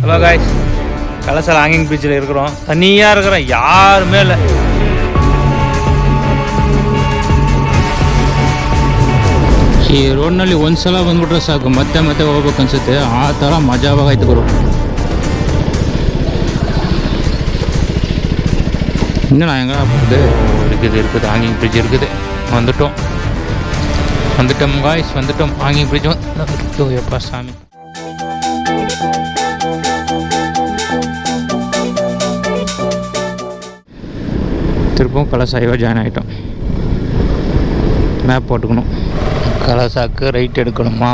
Hello guys, கலசல் hanging பிரிட்ஜில் இருக்கிறோம். தனியாக இருக்கிறோம், யாருமே இல்லை. ಈ ರೋಡ್ನಲ್ಲಿ ಒಂದ್ಸಲ ಬಂದ್ಬಿಟ್ರೆ ಸಾಕು, ಮತ್ತೆ ಮತ್ತೆ ಹೋಗ್ಬೇಕು ಅನ್ಸುತ್ತೆ. ಆ ಥರ ಮಜಾವಾಗಾಯ್ತು ಗುರು. இன்னும் நான் எங்கே போகுது? இருக்குது ஹேங்கிங் பிரிட்ஜ் இருக்குது. வந்துட்டோம் காய்ஸ், வந்துட்டோம். ஹேங்கிங் பிரிட்ஜ் வந்து எப்பா சாமி. திருப்பவும் கலசாய்வாக ஜாயின் ஆகிட்டோம். மேப் போட்டுக்கணும். கலசாக்கு ரைட் எடுக்கணுமா?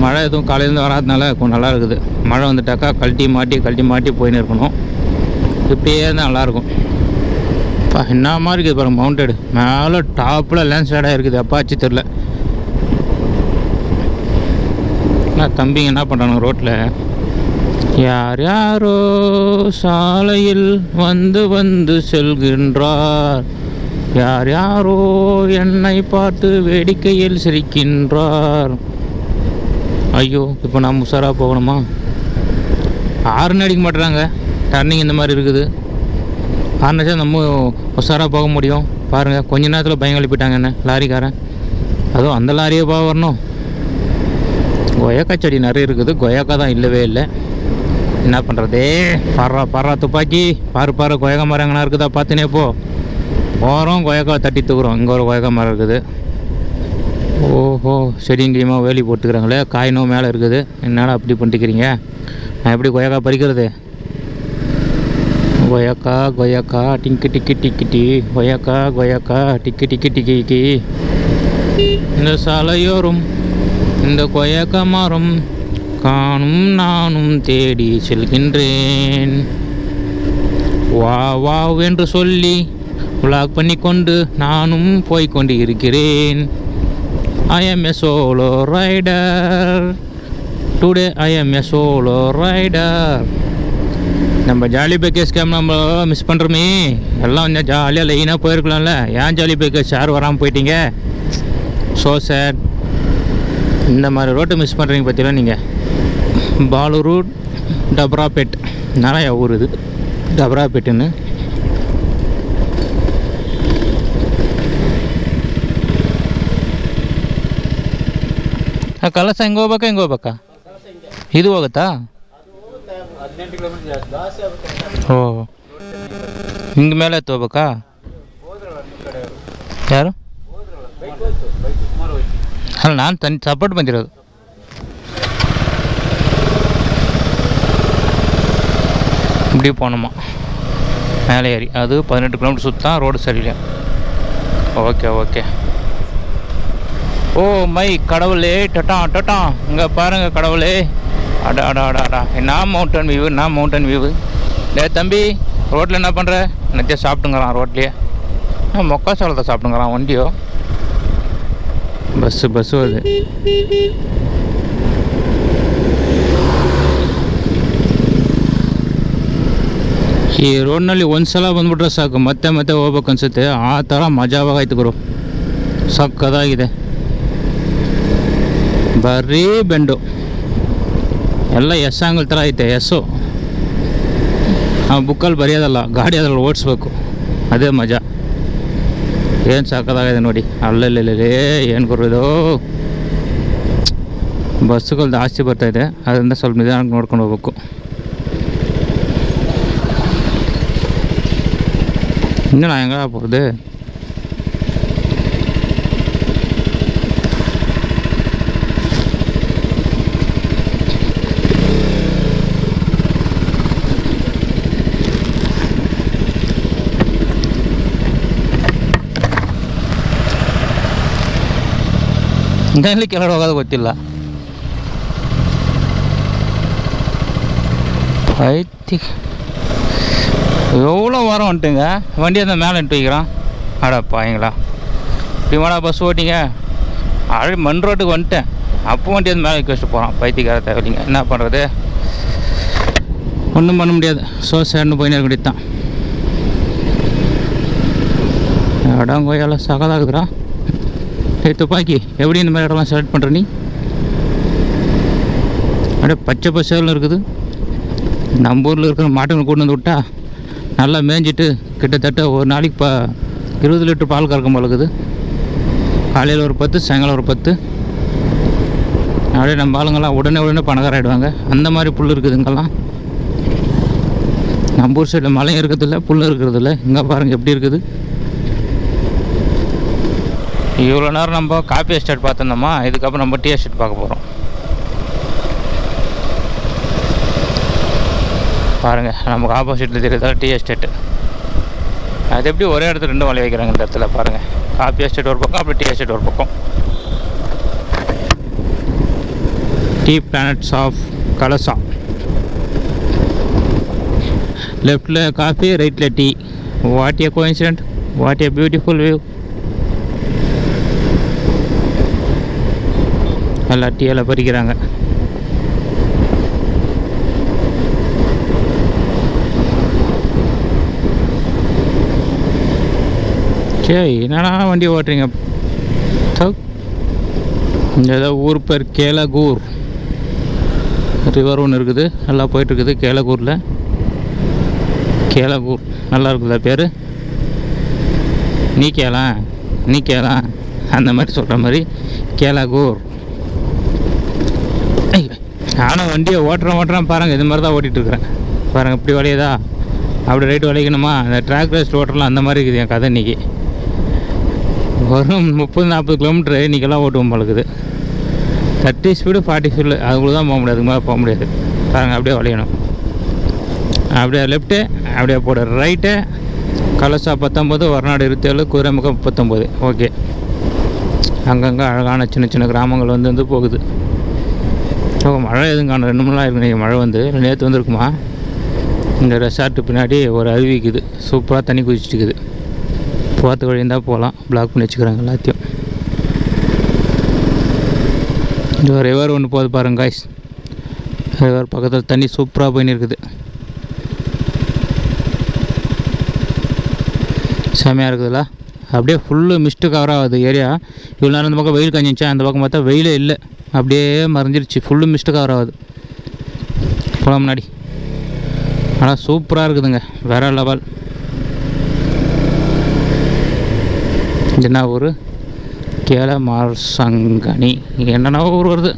மழை எதுவும் காலையிலேருந்து வராதனால கொஞ்சம் நல்லா இருக்குது. மழை வந்துட்டாக்கா கழட்டி மாட்டி போயின்னு இருக்கணும். இப்படியே தான் நல்லாயிருக்கும். அப்பா என்ன மாதிரி இருக்குது பாருங்கள். மவுண்டடு மேலே டாப்பில் லேண்ட்ஸ்லைடாக இருக்குது. அப்பாச்சு தெரில. நான் தம்பிங்க என்ன பண்ணுறாங்க ரோட்டில், யார் யாரோ சாலையில் வந்து செல்கின்றார், யார் யாரோ என்னை பார்த்து வேடிக்கையில் சிரிக்கின்றார். ஐயோ, இப்போ நான் உஷாராக போகணுமா? ஹார்ன் அடிக்க மாட்டுறாங்க. டர்னிங் இந்த மாதிரி இருக்குது. ஹார்ன் அடிச்சா நம்ம உஷாராக போக முடியும். பாருங்கள், கொஞ்ச நேரத்தில் பயம் எழுப்பிட்டாங்க என்ன லாரிக்காரன். அதுவும் அந்த லாரியே போக வரணும். கொயக்கா செடி நிறைய இருக்குது. கொயக்கா தான் இல்லவே இல்லை. என்ன பண்ணுறதே? பர்றா துப்பாக்கி. பாரு கொயக்கா மரம் எங்கன்னா இருக்குதா பார்த்துனே போ. போகிறோம், கொயக்கா தட்டி தூக்குறோம். இங்கே ஒரு கொயக்கா மரம் இருக்குது. ஓஹோ, செடிங்கிலியமாக வேலி போட்டுக்கிறாங்களே. காயினும் மேலே இருக்குது. என்னால் அப்படி பண்ணிக்கிறீங்க? நான் எப்படி கொயக்கா பறிக்கிறது? கொயக்கா டிக்கி கொயக்கா டிக்கி. இந்த சாலையோரும் இந்த கொயக்கா மரம் காணும் நானும் தேடி செல்கின்றேன். வா என்று சொல்லி விளாக் பண்ணி கொண்டு நானும் போய்கொண்டு இருக்கிறேன். I am a solo rider. Today I am a solo rider. நம்ம ஜாலி பேக்கர்ஸ் கேம் நம்ம மிஸ் பண்ணுறோமே. எல்லாம் கொஞ்சம் ஜாலியாக லைனாக போயிருக்கலாம்ல. ஏன் ஜாலி பேக்கர்ஸ் யாரும் வராமல் போயிட்டீங்க? So sad. இந்த மாதிரி ரோட்டை மிஸ் பண்ணுறீங்க பார்த்தீங்களா நீங்கள். பாலூரு டப்ராபேட் நிறையா ஊர் இது. டப்ராபேட்டுன்னு ಕಲಸ ಹೆಂಗೆ ಹೋಗ್ಬೇಕಾ? ಇದು ಹೋಗುತ್ತಾ? ಓ, ಹಿಂಗೆ ಮೇಲೆ ಹೋಗ್ಬೇಕಾ? ಯಾರು? ಅಲ್ಲ, ನಾನು ಸಪೋರ್ಟ್ ಬಂದಿರೋದು. இப்படி போகணுமா மேலே ஏறி? அது 18 கிலோமீட்டர் சுத்தான். ரோடு சரியில்லை. ஓகே. ஓ மை கடவுளே, டட்டா இங்கே பாருங்கள் கடவுளே. அடா என்ன மவுண்டன் வியூ. டே தம்பி, ரோட்டில் என்ன பண்ணுற? என்னத்தையும் சாப்பிட்டுங்கிறான் ரோட்லேயே. மொக்கா சோளத்தை சாப்பிட்டுங்கிறான். வண்டியோ பஸ்ஸு வருது. ಈ ರೋಡ್ನಲ್ಲಿ ಒಂದ್ಸಲ ಬಂದ್ಬಿಟ್ರೆ ಸಾಕು, ಮತ್ತೆ ಹೋಗ್ಬೇಕು ಅನ್ಸುತ್ತೆ. ಆ ಥರ ಮಜಾವಾಗಾಯ್ತು ಗುರು. ಸಕ್ಕದಾಗಿದೆ. ಬರೀ ಬೆಂಡು ಎಲ್ಲ ಎಸ್ ಆಂಗಲ್ ಥರ ಐತೆ. ಎಸ್ಸು ಬುಕ್ಕಲ್ಲಿ ಬರೆಯೋದಲ್ಲ, ಗಾಡಿ ಅದ್ರಲ್ಲಿ ಓಡಿಸ್ಬೇಕು. ಅದೇ ಮಜಾ. ಏನು ಸಾಕದಾಗಿದೆ ನೋಡಿ. ಅಲ್ಲೇ ಏನು ಗುರು, ಬಸ್ಸುಗಳು ಜಾಸ್ತಿ ಬರ್ತಾಯಿದೆ. ಅದರಿಂದ ಸ್ವಲ್ಪ ನಿಧಾನಕ್ಕೆ ನೋಡ್ಕೊಂಡು ಹೋಗ್ಬೇಕು. இன்னும் நான் எங்கே போகிறது? ಇಲ್ಲಿ ಕೆಳಗಡೆ ಹೋಗೋದು ಗೊತ್ತಿಲ್ಲ. ஐத்தி எவ்வளோ வாரம் வந்துட்டுங்க. வண்டி அந்த மேலே நின்று வைக்கிறான். அடப்பாங்களா, இப்படி மேலே பஸ் ஓட்டிங்க. ஆல்ரெடி மண் ரோட்டுக்கு வந்துட்டேன். அப்போ வண்டி அந்த மேலே வைக்க வச்சுட்டு போகிறான். பைத்தியக்கார தேவையில்லைங்க. என்ன பண்ணுறது? ஒன்றும் பண்ண முடியாது. ஸோ சேர்ந்து போயின்னு இருக்க வேண்டியது தான். இடம் கோயெல்லாம் சகதாகுதுரா. துப்பாக்கி எப்படி இந்த மாதிரி இடம்லாம் செலக்ட் பண்ணுற நீ? அப்படியே பச்சை பசேல்னு இருக்குது. நம்ம ஊரில் இருக்கிற மாட்டுங்களை கொண்டு வந்து விட்டா நல்லா மேய்ஞ்சிட்டு கிட்டத்தட்ட ஒரு நாளைக்கு 20 லிட்டர் பால் கறக்கும் போல இருக்குது. காலையில் ஒரு 10, சாயங்காலம் ஒரு 10. அப்படியே நம்ம ஆளுங்கள்லாம் உடனே பணக்கார ஆகிடுவாங்க. அந்த மாதிரி புல் இருக்குது இங்கெல்லாம். நம்ம ஊர் சைடில் மழையும் இருக்கிறதில்ல, புல் இருக்கிறதில்ல. இங்கே பாருங்கள் எப்படி இருக்குது. இவ்வளோ நேரம் நம்ம காஃபி எஸ்டேட் பார்த்துருந்தோமா, இதுக்கப்புறம் நம்ம டீ எஸ்டேட் பார்க்க போகிறோம். பாருங்கள், நமக்கு ஆப்போசிட்டில் தெரியுதா டீ எஸ்டேட்டு. அது எப்படி ஒரே இடத்துல 2 வழி வைக்கிறாங்க இந்த இடத்துல பாருங்கள். காஃபி எஸ்டேட் ஒரு பக்கம், அப்படி டீ எஸ்டேட் ஒரு பக்கம். Tea plants of Kalasa. லெஃப்டில் காஃபி, ரைட்டில் tea. What a coincidence, what a beautiful view. எல்லா டீயெல்லாம் பறிக்கிறாங்க. சரி, என்னடா வண்டி ஓட்டுறீங்க? ஏதோ ஊர் பேர் கேலகூர். ரிவர் ஒன்று இருக்குது, நல்லா போயிட்டுருக்குது கேலகூரில். கேலகூர் நல்லா இருக்குதா பேர்? நீ கேலாம் அந்த மாதிரி சொல்கிற மாதிரி கேலகூர். ஆனால் வண்டியை ஓட்டுறேன் பாருங்கள். இது மாதிரி தான் ஓட்டிகிட்ருக்குறேன் பாருங்கள். இப்படி வளையுதா, அப்படி ரைட்டு வளைக்கணுமா. அந்த ட்ராக் ரேஸ் ஓட்டலாம் அந்த மாதிரி இருக்குது என் கதை. இன்றைக்கி வரும் 30-40 கிலோமீட்டரு இன்றைக்கெல்லாம் ஓட்டுவோம் பழகுது. 30 ஸ்பீடு 40 ஸ்பீடு அதுக்குள்ளே தான் போக முடியாது, அதுக்கு மேலே போக முடியாது பாருங்கள். அப்படியே வளையணும். அப்படியே லெஃப்ட்டு, அப்படியே போடு ரைட்டு. கலசா 19, வர்நாடு 27, குதிரைமுகம் 39. ஓகே. அங்கங்கே அழகான சின்ன கிராமங்கள் வந்து போகுது. மழை எதுவும் காணும். 2 மணி நேரம் இருக்கு நீங்கள் மழை வந்து. நேற்று வந்துருக்குமா. இந்த ரெசார்ட்டு பின்னாடி ஒரு அருவிக்குது, சூப்பராக தண்ணி குதிச்சுட்டுக்குது. போகிறதுக்கு வழி இருந்தால் போகலாம். பிளாக் பண்ணி வச்சுக்கிறாங்க எல்லாத்தையும். இந்த ரிவர் ஒன்று போகுது பாருங்க காய்ஸ். ரிவர் பக்கத்தில் தண்ணி சூப்பராக போயின்னு இருக்குது. செமையாக இருக்குதுல்ல. அப்படியே ஃபுல்லு மிஸ்ட்டு கவர் ஆகுது ஏரியா. இவ்வளோ நேரம் இந்த பக்கம் வெயில் காஞ்சிச்சா, அந்த பக்கம் பார்த்தா வெயிலே இல்லை, அப்படியே மறைஞ்சிருச்சு. ஃபுல்லு மிஸ்ட்டு கவர் ஆகுது. போகலாம் முன்னாடி. ஆனால் சூப்பராக இருக்குதுங்க, வேற லெவல். என்ன ஊர்? கேலமார்சங்கனி. என்னென்ன ஊர் வருது,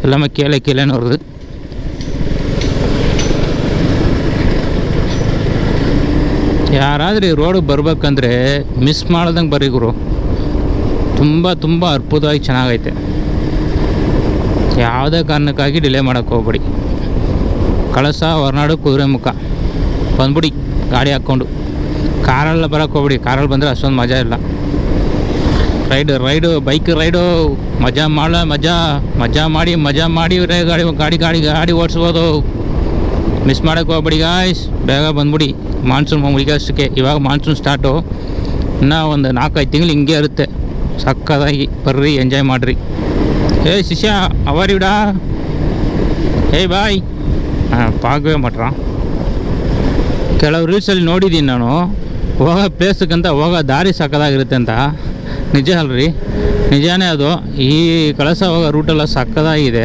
எல்லாமே கீழேன்னு வருது. ಯಾರಾದರೆ ರೋಡಿಗೆ ಬರ್ಬೇಕಂದ್ರೆ ಮಿಸ್ ಮಾಡ್ದಂಗೆ ಬರ್ರಿ ಗುರು. ತುಂಬ ಅದ್ಭುತವಾಗಿ ಚೆನ್ನಾಗೈತೆ. ಯಾವುದೇ ಕಾರಣಕ್ಕಾಗಿ ಡಿಲೇ ಮಾಡೋಕ್ಕೆ ಹೋಗ್ಬೇಡಿ. ಕಳಸ, ಹೊರನಾಡು, ಕುದುರೆಮುಖ ಬಂದ್ಬಿಡಿ ಗಾಡಿ ಹಾಕ್ಕೊಂಡು. ಕಾರೆಲ್ಲ ಬರೋಕ್ಕೆ ಹೋಗ್ಬಿಡಿ. ಕಾರಲ್ಲಿ ಬಂದರೆ ಅಷ್ಟೊಂದು ಮಜಾ ಇಲ್ಲ. ರೈಡು ಬೈಕ್ ರೈಡು ಮಜಾ ಮಾಡಿ ಗಾಡಿ ಓಡಿಸ್ಬೋದು. ಮಿಸ್ ಮಾಡೋಕ್ಕೆ ಹೋಗ್ಬೇಡಿ ಗಾಯ್ಸ್. ಬೇಗ ಬಂದ್ಬಿಡಿ. ಮಾನ್ಸೂನ್ ಮುಗಿಯೋಷ್ಟಕ್ಕೆ. ಇವಾಗ ಮಾನ್ಸೂನ್ ಸ್ಟಾರ್ಟು. ಇನ್ನೂ ಒಂದು 4-5 ತಿಂಗಳು ಹಿಂಗೆ ಇರುತ್ತೆ. ಸಕ್ಕದಾಗಿ ಬರ್ರಿ, ಎಂಜಾಯ್ ಮಾಡಿರಿ. ಶಿಷ್ಯ ಅವರಿಡಾ ಬಾಯ್. ಪಾಗವೇ ಮಟ್ರ. ಕೆಲವು ರೀಲ್ಸಲ್ಲಿ ನೋಡಿದ್ದೀನಿ ನಾನು, ಹೋಗೋ ಪ್ಲೇಸಕ್ಕಂತ ಹೋಗೋ ದಾರಿ ಸಕ್ಕದಾಗಿರುತ್ತೆ ಅಂತ. ನಿಜ ಅಲ್ರಿ, ನಿಜಾನೇ ಅದು. ಈ ಕಳಸ ಹೋಗೋ ರೂಟೆಲ್ಲ ಸಕ್ಕದಾಗಿದೆ.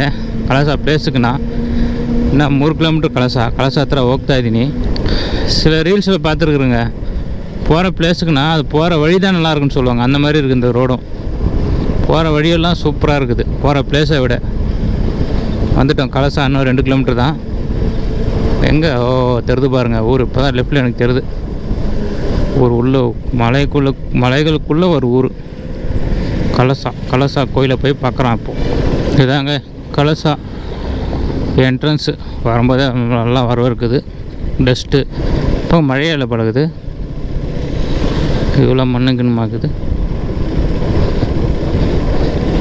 ಕಳಸ ಪ್ಲೇಸ್ಗೆ இன்னும் 3 கிலோமீட்டர் கலசா ஹத்திர ಹೋಗ್ತಾಯಿದ್ದೀನಿ. சில ரீல்ஸில் பார்த்துருக்குறேங்க, போகிற பிளேஸுக்குன்னா அது போகிற வழி தான் நல்லாயிருக்குன்னு சொல்லுவாங்க. அந்த மாதிரி இருக்குது இந்த ரோடும். போகிற வழியெல்லாம் சூப்பராக இருக்குது, போகிற பிளேஸை விட. வந்துட்டோம். கலசா இன்னும் 2 கிலோமீட்டர் தான். எங்கே தெரிது பாருங்கள் ஊர். இப்போ தான் லெஃப்டில் எனக்கு தெரியுது. ஒரு உள்ள மலைகளுக்குள்ளே ஒரு ஊர் கலசா கோயிலை போய் பார்க்குறான். இப்போது இதாங்க கலசா என்ட்ரன்ஸு. வரும்போதே நல்லா வரவேற்குது. டஸ்ட்டு இப்போ மழையில் பழகுது. இவ்வளோ மண்ணுக்குன்னுமாக்குது.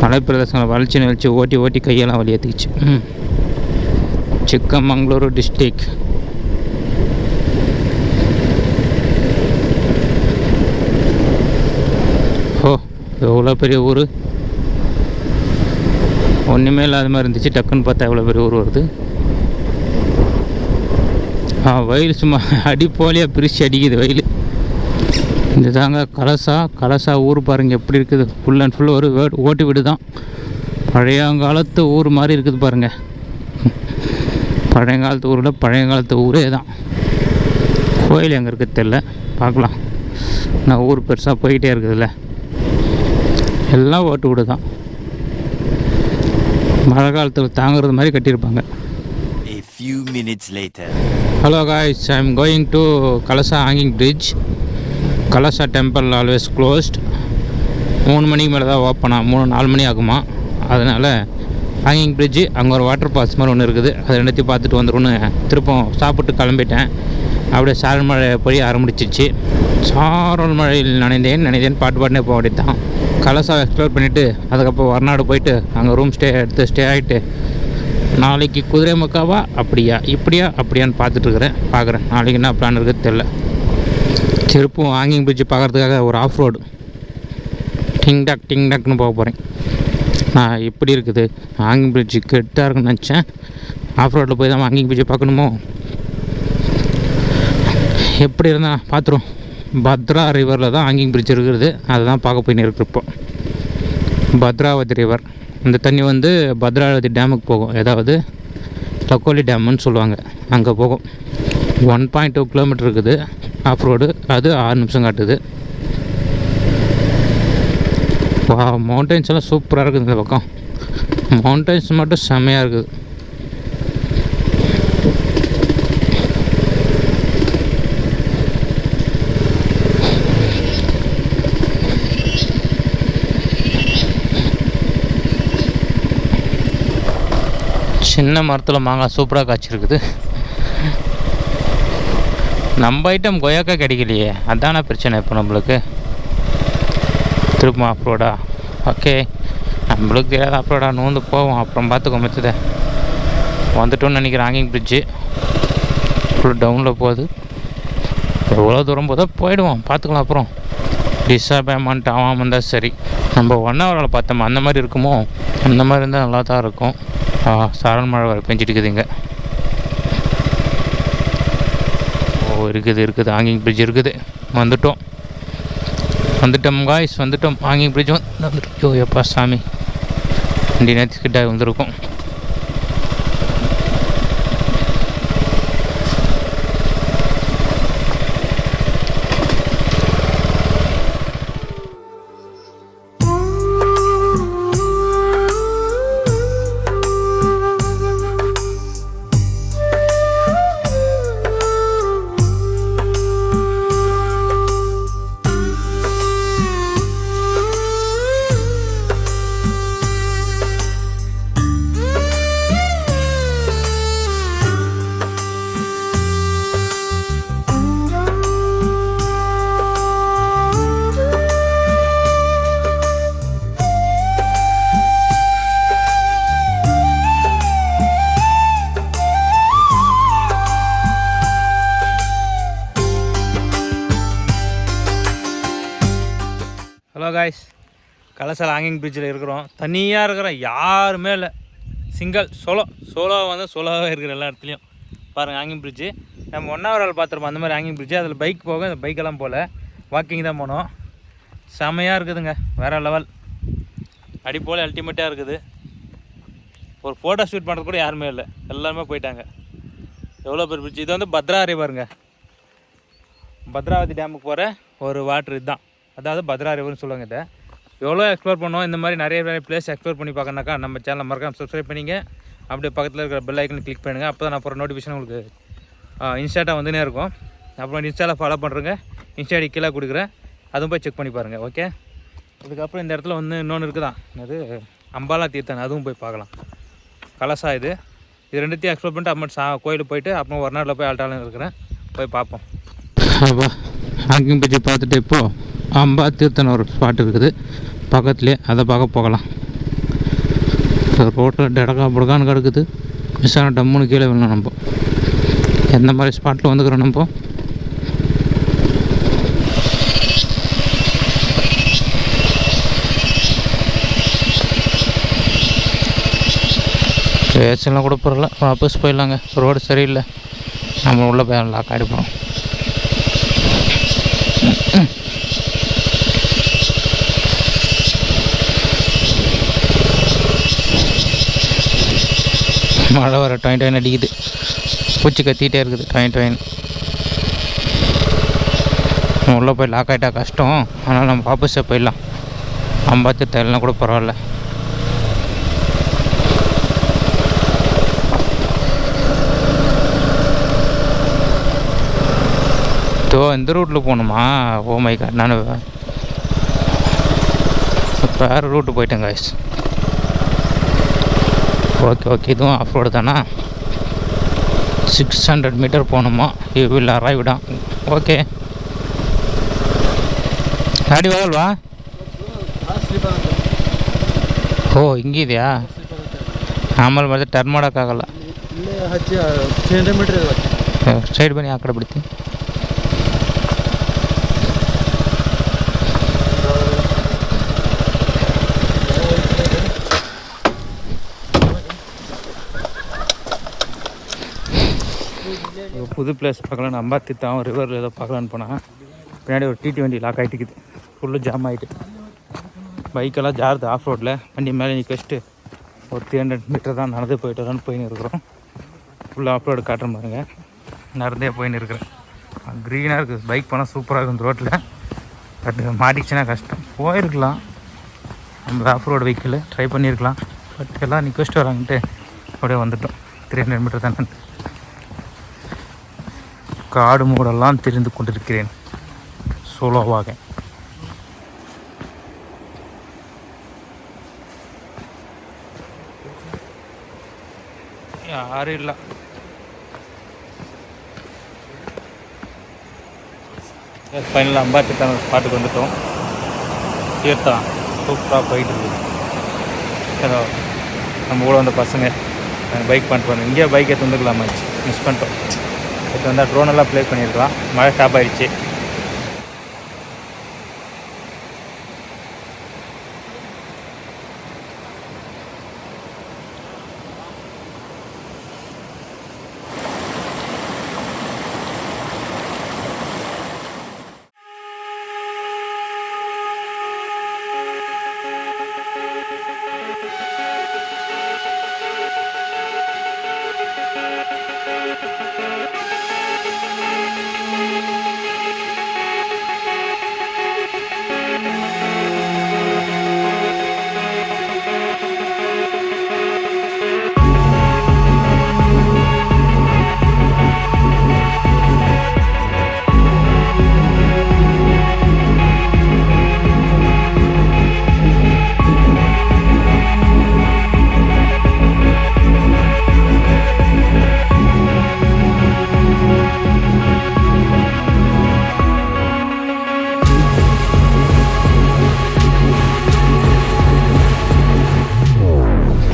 மலை பிரதேசங்களை வலிச்சு ஓட்டி கையெல்லாம் வலி ஏற்றிக்கிச்சு. சிக்கமங்களூரு டிஸ்ட்ரிக். எவ்வளோ பெரிய ஊர். ஒன்றுமே இல்லாத மாதிரி இருந்துச்சு. டக்குன்னு பார்த்தா எவ்வளோ பெரிய ஊர் வருது. வெயில் சும்மா அடி போலியாக பிரித்து அடிக்குது வெயில். இதுதாங்க கலசா ஊர் பாருங்கள் எப்படி இருக்குது. ஃபுல் அண்ட் ஃபுல் ஒரு ஓட்டு வீடு தான். பழையங்காலத்து ஊர் மாதிரி இருக்குது பாருங்கள். பழையங்காலத்து ஊரில் பழையங்காலத்து ஊரே தான். கோயில் எங்கே இருக்குது தெரில, பார்க்கலாம். நான் ஊர் பெருசாக போய்கிட்டே இருக்குதுல்ல, எல்லாம் ஓட்டு வீடு தான். மழை காலத்தில் தாங்கிறது மாதிரி கட்டியிருப்பாங்க. Hello guys, I am going to Kalasa hanging bridge. Kalasa temple always closed. 3 மணிக்கு மேலே தான் ஓப்பனா, 3-4 மணி ஆகுமா. அதனால் ஹேங்கிங் பிரிட்ஜு, அங்கே ஒரு வாட்டர் ஃபால்ஸ் மாதிரி ஒன்று இருக்குது, அதை ரெண்டுத்தையும் பார்த்துட்டு வந்துடும்னு திருப்பம் சாப்பிட்டு கிளம்பிட்டேன். அப்படியே சாரல் மழை பொழிய ஆரம்பிச்சிச்சு. சாரல் மழையில் நினைந்தேன் பாட்டுனே போக வேண்டியது தான். கலசாவை எக்ஸ்ப்ளோர் பண்ணிவிட்டு அதுக்கப்புறம் வர்நாடு போயிட்டு அங்கே ரூம் ஸ்டே ஆகிட்டு நாளைக்கு குதிரைமுக்காவா அப்படியான்னு பார்க்குறேன். நாளைக்கு என்ன பிளான் இருக்குது தெரில. திருப்பும் ஹேங்கிங் பிரிட்ஜ் பார்க்குறதுக்காக ஒரு ஆஃப் ரோடு டிங் டாக்னு போக போகிறேன். நான் எப்படி இருக்குது ஹேங்கிங் பிரிட்ஜு கெட்டாக இருக்குன்னு நினச்சேன். ஆஃப் ரோட்டில் போய் தான் ஹேங்கிங் பிரிட்ஜை பார்க்கணுமோ. எப்படி இருந்தால் பார்த்துருவோம். பத்ரா ரிவரில் தான் ஹேங்கிங் பிரிட்ஜ் இருக்குது, அதை தான் பார்க்க போய் இருக்கிறப்போ. பத்ராவதி ரிவர், இந்த தண்ணி வந்து பத்ராவதி டேமுக்கு போகும். ஏதாவது லக்கோலி டேம்னு சொல்லுவாங்க, அங்கே போகும். 1.2 கிலோமீட்டர் இருக்குது ஆஃப் ரோடு. அது 6 நிமிஷம் காட்டுது. வா, மவுண்டன்ஸ் எல்லாம் சூப்பராக இருக்குது. இந்த பக்கம் மவுண்டன்ஸ் மட்டும் செம்மையாக இருக்குது. சின்ன மரத்தில் மாங்காய் சூப்பராக காய்ச்சிருக்குது. நம்ம ஐட்டம் கொய்யாக்கா கிடைக்கலையே, அதான பிரச்சனை இப்போ நம்மளுக்கு. திரும்ப ஆஃப் ரோடா? ஓகே, நம்மளுக்கு தெரியாத ஆஃப் ரோடா, நூந்து போவோம், அப்புறம் பார்த்துக்கோ. மச்சதை வந்துட்டோன்னு நினைக்கிறேன். ஹேங்கிங் பிரிட்ஜு ஃபுல் டவுனில் போகுது. எவ்வளோ தூரம் போதோ போயிடுவோம், பார்த்துக்கலாம். அப்புறம் டிஸாபேமெண்ட் ஆகாமல் இருந்தால் சரி. நம்ம 1 ஹவரில் பார்த்தோம், அந்த மாதிரி இருக்குமோ? அந்த மாதிரி இருந்தால் நல்லா தான் இருக்கும். சாரல் மழை வர பெஞ்சிட்டு இருக்குதுங்க. இருக்குது ஹேங்கிங் பிரிட்ஜ் இருக்குது. வந்துட்டோம் காய்ஸ், வந்துட்டோம். ஹேங்கிங் பிரிட்ஜ் வந்துட்டோம். ஐயோ எப்பா சாமி, வண்டி நேரத்துக்கிட்ட வந்திருக்கோம். ஹலோ காய்ஸ், கலசால ஹேங்கிங் பிரிட்ஜில் இருக்கிறோம். தனியாக இருக்கிறோம், யாருமே இல்லை. சிங்கிள் சோலோவாக வந்து சோலோவாக இருக்கிற எல்லா இடத்துலையும் பாருங்கள். ஹேங்கிங் பிரிட்ஜு நம்ம 1 ஹவரில் பார்த்துருப்போம், அந்த மாதிரி ஹேங்கிங் பிரிட்ஜு. அதில் பைக் போக, இந்த பைக்கெல்லாம் போகல, வாக்கிங் தான் போனோம். செமையாக இருக்குதுங்க, வேறு லெவல். அடி போல் அல்டிமேட்டாக இருக்குது. ஒரு ஃபோட்டோ ஷூட் பண்ணுறது கூட யாருமே இல்லை, எல்லாருமே போயிட்டாங்க. எவ்வளோ பேர் பிரிட்ஜ். இது வந்து பத்ரா ரிவருங்க, பத்ராவதி டேமுக்கு போகிற ஒரு வாட்ரு இதுதான். அதாவது பத்ரா ரிவர்னு சொல்லுவாங்க. இதை எவ்வளோ எக்ஸ்ப்ளோர் பண்ணோம். இந்த மாதிரி நிறைய பிளேஸ் எக்ஸ்ப்ளோர் பண்ணி பார்க்கணுனாக்கா நம்ம சேனலை மறக்காம சப்ஸ்கிரைப் பண்ணிங்க. அப்படியே பக்கத்தில் இருக்கிற பெல் ஐக்கன் கிளிக் பண்ணுங்கள். அப்போ தான் நான் போகிற நோட்டிஃபிகேஷன் உங்களுக்கு இன்ஸ்டாட்டாக வந்துனே இருக்கும். அப்புறம் இன்ஸ்டாவில் ஃபாலோ பண்ணுறேங்க, இன்ஸ்டா ஐடி கீழே கொடுக்குறேன், அதுவும் போய் செக் பண்ணி பாருங்கள். ஓகே, அதுக்கப்புறம் இந்த இடத்துல வந்து இன்னொன்று இருக்குதான், அது அம்பாலா தீர்த்தம், அதுவும் போய் பார்க்கலாம். கலசா இது ரெண்டுத்தையும் எக்ஸ்ப்ளோர் பண்ணிட்டு அப்புறம் கோயிலுக்கு போயிட்டு அப்புறம் ஒரு நாளில் போய் ஆல்டாலும் இருக்கிறேன், போய் பார்ப்போம். ஹேங்கிங் பிரிட்ஜை பார்த்துட்டு இப்போது அம்பா தீர்த்தன் ஒரு ஸ்பாட் இருக்குது பக்கத்துலேயே, அதை பார்க்க போகலாம். ரோட்டில் டடக்கா புடக்கான்னு கிடக்குது. மிஸ்ஸான டம்முன்னு கீழே விழணும். நம்ம எந்த மாதிரி ஸ்பாட்டில் வந்துக்கிறோம். நம்ம பேச்செல்லாம் கூட போகிறல, வாபஸ் போயிடலாங்க. ரோடு சரியில்லை, நம்ம உள்ளே போய் லாக் ஆகிடுப்போம். மழை வர டாயின் அடிக்குது, பூச்சி கத்திகிட்டே இருக்குது டாயின். உள்ளே போய் லாக் ஆகிட்டா கஷ்டம், அதனால் நம்ம ஆப்போசிட்டாக போயிடலாம். அம்பாத்து தையல்னா கூட பரவாயில்ல. இந்த ரூட்டில் போகணுமா? ஓ மை காட், நான் வேறு ரூட்டு போயிட்டேன் காய்ஸ். ஓகே இதுவும் ஆஃப் ரோடு தானா? 600 மீட்டர் போகணுமா? யூ வில் அரைவ் டா. ஓகே ಗಾಡಿ ಹೋಗಲ್ವಾ? ಓ ಹಿಂಗಿದೆಯಾ? ಆಮೇಲೆ ಮತ್ತೆ ಟರ್ನ್ ಮಾಡೋಕ್ಕಾಗಲ್ಲ. ಸೈಡ್ ಬನ್ನಿ, ಆ ಕಡೆ ಬಿಡ್ತೀನಿ. புது பிளேஸ் பார்க்கலாம், அம்பாத்தி தான் ரிவரில் ஏதோ பார்க்கலான்னு போனால் பின்னாடி ஒரு T20 லாக் ஆகிட்டுக்குது, ஃபுல்லு ஜாம் ஆகிட்டு. பைக்கெல்லாம் ஜாருது ஆஃப் ரோட்டில். வண்டி மேலே நிற்க வச்சுட்டு ஒரு 300 மீட்டர் தான் நடந்து போயின்னு இருக்கிறோம். ஃபுல்லாக ஆஃப் ரோடு காட்டுற பாருங்க, நடந்தே போயின்னு இருக்கிறேன். க்ரீனாக இருக்குது, பைக் போனால் சூப்பராக இருக்கும் இந்த ரோட்டில். பட் மாட்டிக்கிச்சுன்னா கஷ்டம். போயிருக்கலாம், நம்ம ஆஃப் ரோடு வெஹிக்கிள் ட்ரை பண்ணியிருக்கலாம். பட் எல்லாம் நிற்க வச்சுட்டு வராங்கன்ட்டு அப்படியே வந்துட்டோம். 300 மீட்டர் தானே. காடு மூடெல்லாம் தெரிந்து கொண்டிருக்கிறேன் சோலோவாக. யாரும் இல்லை. ஃபைனலாக அம்பாத்திக்கான ஸ்பாட்டுக்கு வந்துட்டோம். தீர்த்தா சூப்பராக போயிட்டு இருக்குது. ஏதோ நம்ம கூட வந்த பசங்க பைக் பண்ணிட்டு வந்தோம். இங்கேயே பைக்கை தந்துக்கலாமாச்சு, மிஸ் பண்ணிட்டோம். இப்போ வந்தால் ட்ரோனெல்லாம் ப்ளே பண்ணியிருக்கலாம். மழை ஸ்டாப் ஆகிடுச்சு.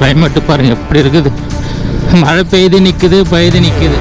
கிளைமேட்டு பாருங்கள் எப்படி இருக்குது. மழை பெய்யுது நிற்குது, பெய்யுது நிற்குது.